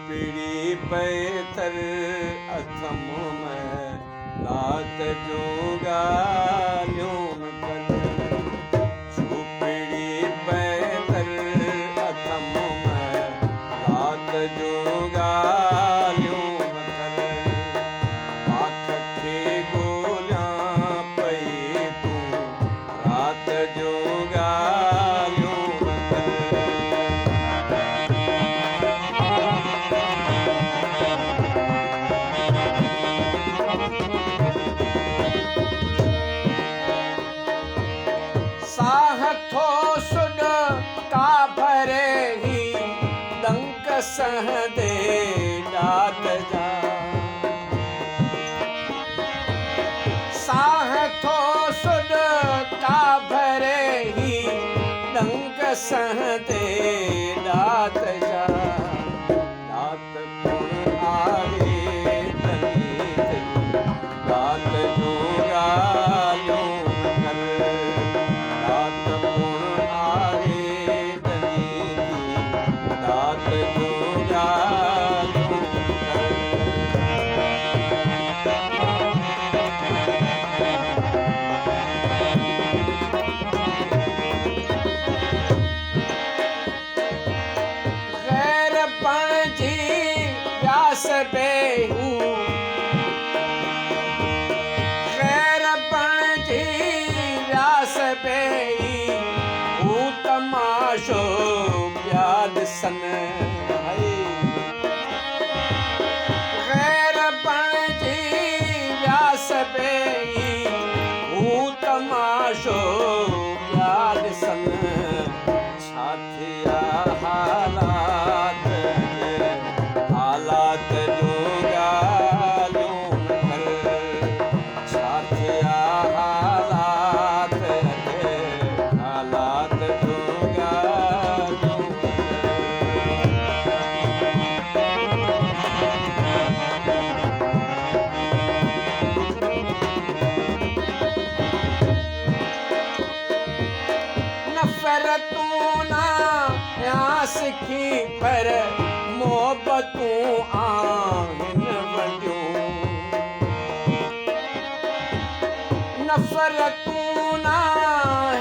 झूपड़ी पैतर अथम में लात जूंगा ल्यूम कर झूपड़ी पैतर अथम में लात जूंगा ल्यूम कर पाख खे गोलियां पई तूं रात जूंगा ल्यूम कर साह थो सुड का भरे ही डंक सह दे डात जा साह थो सुड का भरे ही डंक सह दे डात जा डात कुण आहे तनी दिल डात जूंगा ल्यूम कर डात कुण आहे तनी दिल डात जूंगा ल्यूम कर गैर पंहिंजी प्यास बेहू गैर पंहिंजी प्यास बेही हू तमाशो पिया ॾिसन है गैर पंहिंजी प्यास बेही हू तमाशो पिया ॾिसन छा थिया हालात हालात जूंगा ल्यूम कर छा थिया हालात हालात जूंगा ल्यूम नफ़रतूं ना या सिखी पर मोहबतूं आहिनि वॾियूं नफ़रतूं ना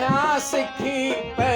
या सिखी पर